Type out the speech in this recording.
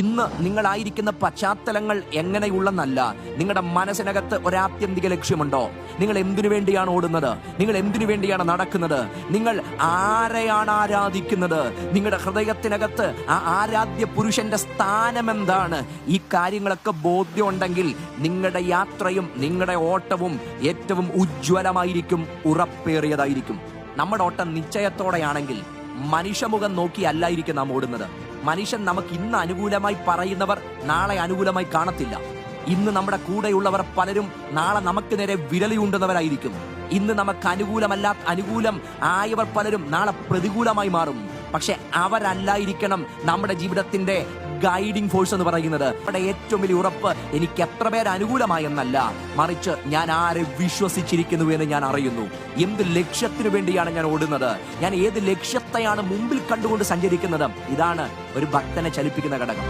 ഇന്ന് നിങ്ങളായിരിക്കുന്ന പശ്ചാത്തലങ്ങൾ എങ്ങനെയുള്ളെന്നല്ല, നിങ്ങളുടെ മനസ്സിനകത്ത് ഒരാത്യന്തിക ലക്ഷ്യമുണ്ടോ? നിങ്ങൾ എന്തിനു വേണ്ടിയാണ് ഓടുന്നത്? നിങ്ങൾ എന്തിനു വേണ്ടിയാണ് നടക്കുന്നത്? നിങ്ങൾ ആരെയാണ് ആരാധിക്കുന്നത്? നിങ്ങളുടെ ഹൃദയത്തിനകത്ത് ആ ആരാധ്യ പുരുഷന്റെ സ്ഥാനം എന്താണ്? ഈ കാര്യങ്ങളൊക്കെ ബോധ്യമുണ്ടെങ്കിൽ നിങ്ങളുടെ യാത്രയും നിങ്ങളുടെ ഓട്ടവും ഏറ്റവും ഉജ്ജ്വലമായിരിക്കും, ഉറപ്പേറിയതായിരിക്കും. നമ്മുടെ ഓട്ടം നിശ്ചയത്തോടെയാണെങ്കിൽ മനുഷ്യമുഖം നോക്കിയല്ലായിരിക്കും നാം ഓടുന്നത്. മനുഷ്യൻ നമുക്ക് ഇന്ന് അനുകൂലമായി പറയുന്നവർ നാളെ അനുകൂലമായി കാണത്തില്ല. ഇന്ന് നമ്മുടെ കൂടെയുള്ളവർ പലരും നാളെ നമുക്ക് നേരെ വിരലിയുണ്ടുന്നവരായിരിക്കും. ഇന്ന് നമുക്ക് അനുകൂലം ആയവർ പലരും നാളെ പ്രതികൂലമായി മാറും. പക്ഷെ അവരല്ലായിരിക്കണം നമ്മുടെ ജീവിതത്തിന്റെ ഗൈഡിങ് ഫോഴ്സ് എന്ന് പറയുന്നത്. നമ്മുടെ ഏറ്റവും വലിയ ഉറപ്പ് എനിക്ക് എത്ര പേര് അനുകൂലമായെന്നല്ല, മറിച്ച് ഞാൻ ആരെ വിശ്വസിച്ചിരിക്കുന്നു എന്ന് ഞാൻ അറിയുന്നു. എന്ത് ലക്ഷ്യത്തിനു വേണ്ടിയാണ് ഞാൻ ഓടുന്നത്? ഞാൻ ഏത് ലക്ഷ്യത്തെയാണ് മുമ്പിൽ കണ്ടുകൊണ്ട് സഞ്ചരിക്കുന്നത്? ഇതാണ് ഒരു ഭക്തനെ ചലിപ്പിക്കുന്ന ഘടകം.